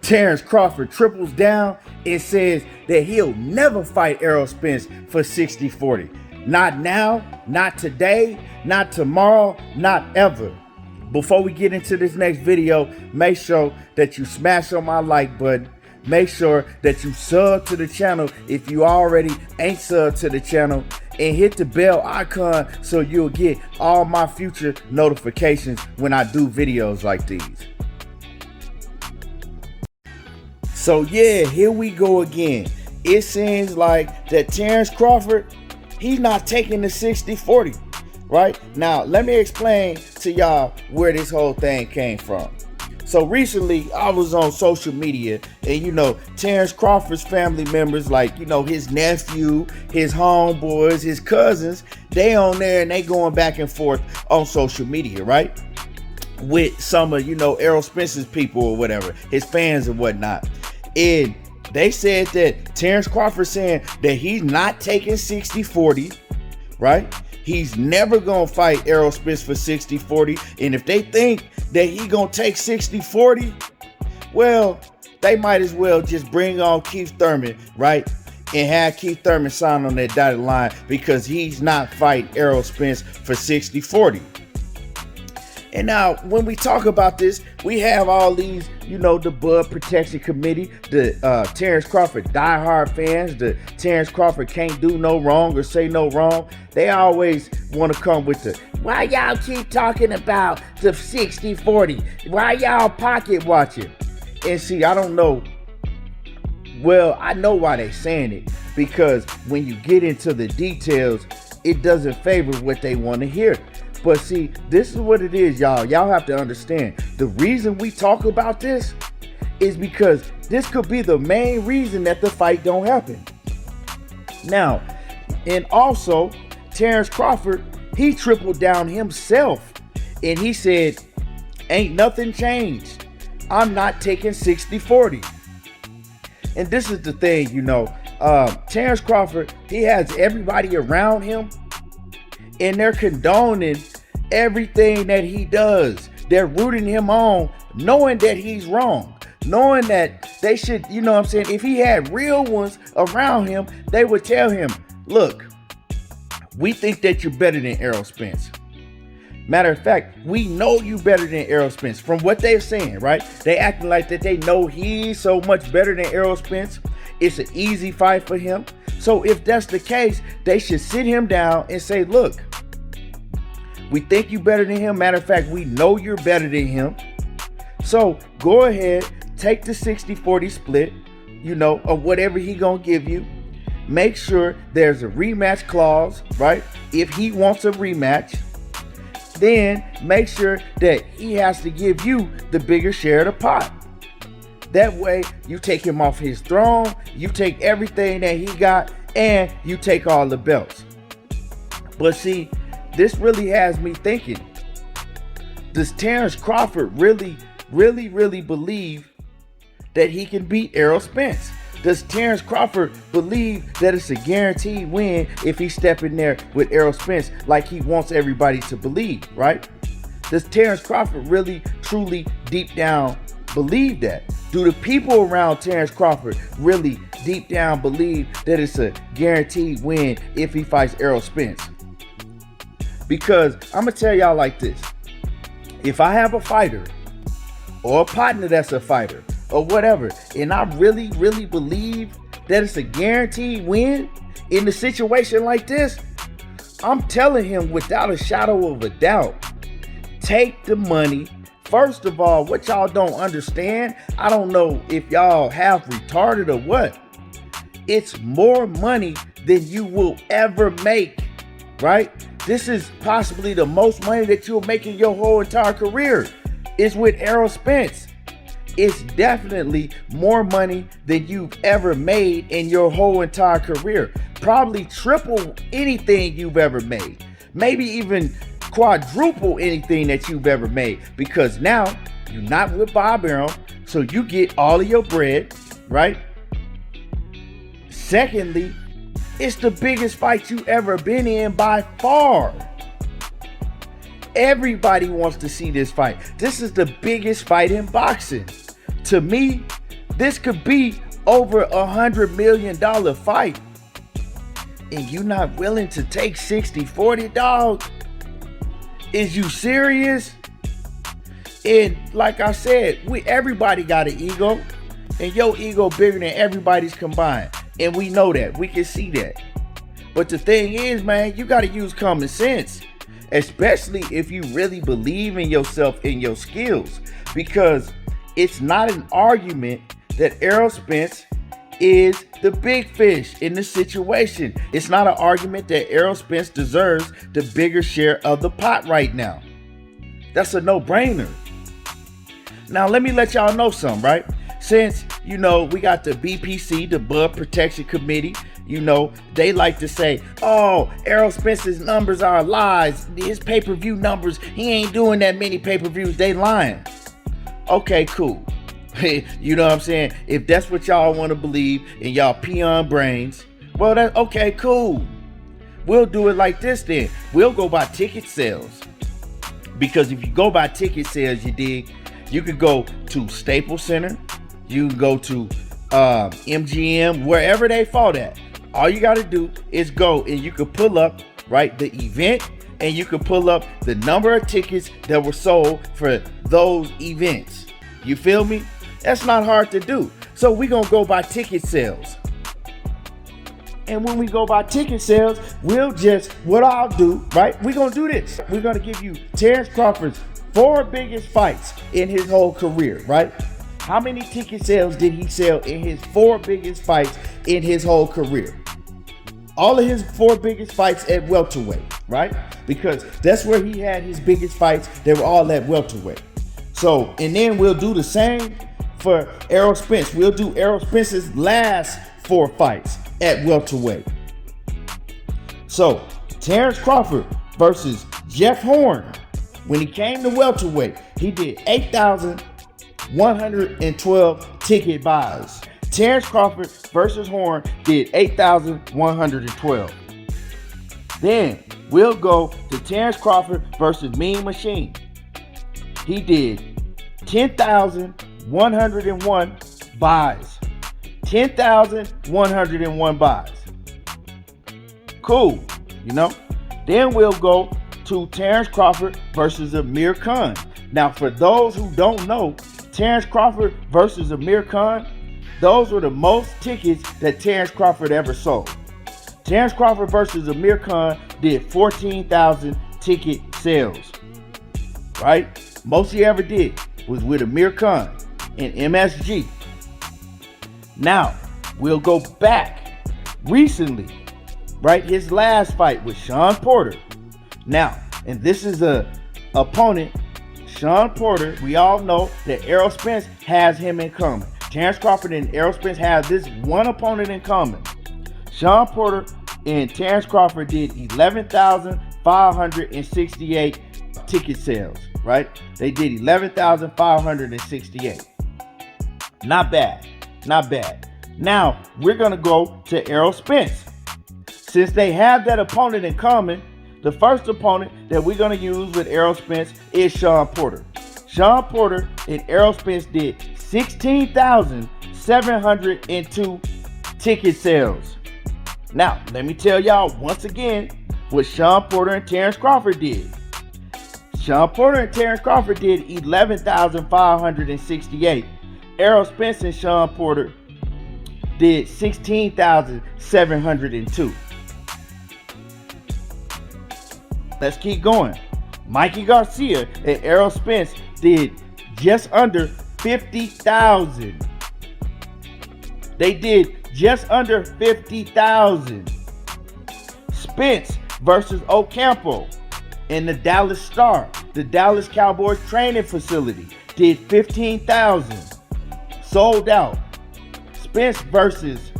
Terence Crawford triples down and says that he'll never fight Errol Spence for 60-40. Not now, not today, not tomorrow, not ever. Before we get into this next video, make sure that you smash on my like button. Make sure that you sub to the channel if you already ain't subbed to the channel. And hit the bell icon so you'll get all my future notifications when I do videos like these. So yeah, here we go again. It seems like that Terence Crawford, he's not taking the 60-40, right? Now, let me explain to y'all where this whole thing came from. So recently, I was on social media and, Terence Crawford's family members, like, his nephew, his homeboys, his cousins, they on there and they going back and forth on social media, right? With some of, Errol Spence's people or whatever, his fans and whatnot. And they said that Terence Crawford saying that he's not taking 60-40, right? He's never gonna fight Errol Spence for 60-40. And if they think that he gonna take 60-40, well, they might as well just bring on Keith Thurman, right? And have Keith Thurman sign on that dotted line, because he's not fighting Errol Spence for 60-40. And now, when we talk about this, we have all these, the Bud Protection Committee, the Terence Crawford diehard fans, the Terence Crawford can't do no wrong or say no wrong. They always want to come with the, why y'all keep talking about the 60-40? Why y'all pocket watching? And see, I don't know. Well, I know why they saying it, because when you get into the details, it doesn't favor what they want to hear. But see, this is what it is, y'all. Y'all have to understand. The reason we talk about this is because this could be the main reason that the fight don't happen. Now, and also, Terence Crawford, he tripled down himself. And he said, ain't nothing changed. I'm not taking 60-40. And this is the thing, Terence Crawford, he has everybody around him, and they're condoning everything that he does. They're rooting him on, knowing that he's wrong, knowing that they should, if he had real ones around him, they would tell him, look, we think that you're better than Errol Spence. Matter of fact, we know you better than Errol Spence. From what they're saying, right? They acting like that they know he's so much better than Errol Spence. It's an easy fight for him. So if that's the case, they should sit him down and say, look, we think you better than him. Matter of fact, we know you're better than him. So go ahead, take the 60-40 split, or whatever he gonna give you. Make sure there's a rematch clause, right? If he wants a rematch, then make sure that he has to give you the bigger share of the pot. That way, you take him off his throne, you take everything that he got, and you take all the belts. But see, this really has me thinking, does Terence Crawford really believe that he can beat Errol Spence? Does Terence Crawford believe that it's a guaranteed win if he step in there with Errol Spence like he wants everybody to believe, right? Does Terence Crawford really, truly, deep down believe that? Do the people around Terence Crawford really, deep down, believe that it's a guaranteed win if he fights Errol Spence? Because I'm going to tell y'all like this. If I have a fighter or a partner that's a fighter or whatever, and I really believe that it's a guaranteed win in a situation like this, I'm telling him without a shadow of a doubt, take the money. First of all, what y'all don't understand, I don't know if y'all half retarded or what, it's more money than you will ever make, right? This is possibly the most money that you'll make in your whole entire career is with Errol Spence. It's definitely more money than you've ever made in your whole entire career. Probably triple anything you've ever made. Maybe even quadruple anything that you've ever made. Because now you're not with Bob Arum, so you get all of your bread, right? Secondly, it's the biggest fight you ever been in by far. Everybody wants to see this fight. This is the biggest fight in boxing. To me, This could be over $100 million fight. And you not willing to take 60-40, dog? Is you serious? And like I said, everybody got an ego. And your ego bigger than everybody's combined. And we know that. We can see that. But the thing is, man, you got to use common sense. Especially if you really believe in yourself and your skills. Because it's not an argument that Errol Spence is the big fish in the situation. It's not an argument that Errol Spence deserves the bigger share of the pot right now. That's a no-brainer. Now, let me let y'all know something, right? Since, we got the BPC, the Blood Protection Committee, they like to say, oh, Errol Spence's numbers are lies. His pay-per-view numbers, he ain't doing that many pay-per-views. They lying. Okay, cool. You know what I'm saying? If that's what y'all want to believe in y'all peon brains, well, that's okay, cool. We'll do it like this then. We'll go by ticket sales. Because if you go by ticket sales, you could go to Staples Center. You can go to MGM, wherever they fought at. All you got to do is go and you can pull up, right, the event, and you can pull up the number of tickets that were sold for those events. You feel me? That's not hard to do. So we're going to go by ticket sales. And when we go by ticket sales, what I'll do, right? We're going to do this. We're going to give you Terence Crawford's 4 biggest fights in his whole career, right? How many ticket sales did he sell in his 4 biggest fights in his whole career? All of his 4 biggest fights at welterweight, right? Because that's where he had his biggest fights. They were all at welterweight. So, and then we'll do the same for Errol Spence. We'll do Errol Spence's last 4 fights at welterweight. So, Terence Crawford versus Jeff Horn. When he came to welterweight, he did 8,112 ticket buys. Terence Crawford versus Horn did 8,112. Then we'll go to Terence Crawford versus Mean Machine. He did 10,101 buys. 10,101 buys. Cool, Then we'll go to Terence Crawford versus Amir Khan. Now, for those who don't know, Terence Crawford versus Amir Khan, those were the most tickets that Terence Crawford ever sold. Terence Crawford versus Amir Khan did 14,000 ticket sales, right? Most he ever did was with Amir Khan in MSG. Now, we'll go back recently, right? His last fight with Sean Porter. Now, and this is a opponent, Sean Porter. We all know that Errol Spence has him in common. Terence Crawford and Errol Spence have this one opponent in common. Sean Porter and Terence Crawford did 11,568 ticket sales, right? They did 11,568. Not bad. Not bad. Now, we're going to go to Errol Spence. Since they have that opponent in common, the first opponent that we're going to use with Errol Spence is Sean Porter. Sean Porter and Errol Spence did 16,702 ticket sales. Now, let me tell y'all once again what Sean Porter and Terence Crawford did. Sean Porter and Terence Crawford did 11,568. Errol Spence and Sean Porter did 16,702. Let's keep going. Mikey Garcia and Errol Spence did just under 50,000. They did just under 50,000. Spence versus Ocampo in the Dallas Star, the Dallas Cowboys training facility, did 15,000. Sold out. Spence versus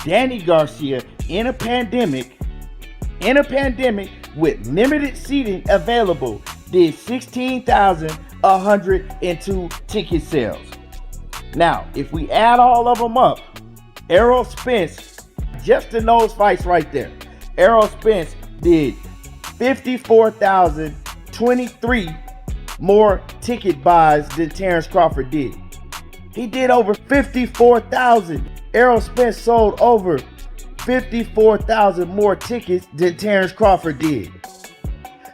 Danny Garcia in a pandemic with limited seating available, did 16,102 ticket sales. Now, if we add all of them up, Errol Spence, just in those fights right there, Errol Spence did 54,023 more ticket buys than Terence Crawford did. He did over 54,000. Errol Spence sold over 54,000 more tickets than Terence Crawford did.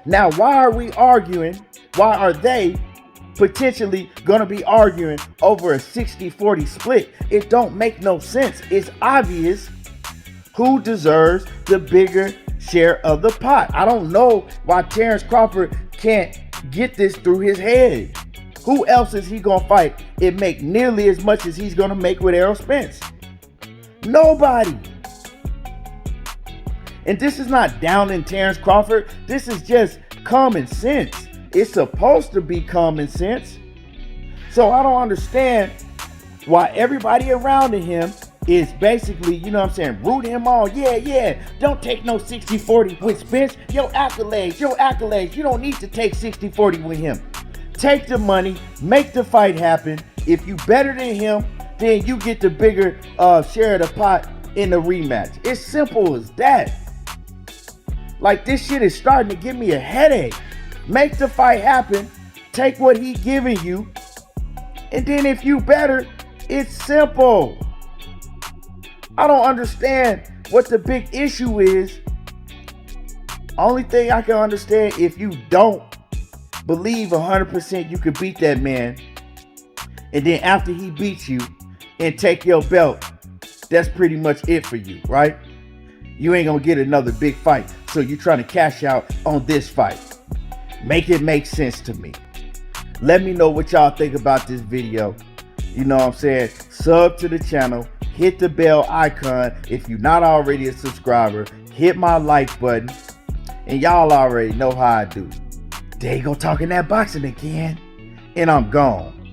Now, why are we arguing? Why are they potentially going to be arguing over a 60-40 split? It don't make no sense. It's obvious who deserves the bigger share of the pot. I don't know why Terence Crawford can't get this through his head. Who else is he going to fight and make nearly as much as he's going to make with Errol Spence? Nobody. And this is not downing Terence Crawford. This is just common sense. It's supposed to be common sense. So I don't understand why everybody around him is basically, you know what I'm saying, rooting him on. Yeah, don't take no 60-40 with Spence. Your accolades. You don't need to take 60-40 with him. Take the money, make the fight happen. If you better than him, then you get the bigger share of the pot in the rematch. It's simple as that. Like, this shit is starting to give me a headache. Make the fight happen. Take what he giving you. And then if you better, it's simple. I don't understand what the big issue is. Only thing I can understand, if you don't believe 100% you could beat that man, and then after he beats you and take your belt, that's pretty much it for you, right? You ain't gonna get another big fight, so you're trying to cash out on this fight. Make it make sense to me. Let me know what y'all think about this video. You know what I'm saying? Sub to the channel. Hit the bell icon if you're not already a subscriber. Hit my like button. And y'all already know how I do. There you go, talking that boxing again. And I'm gone.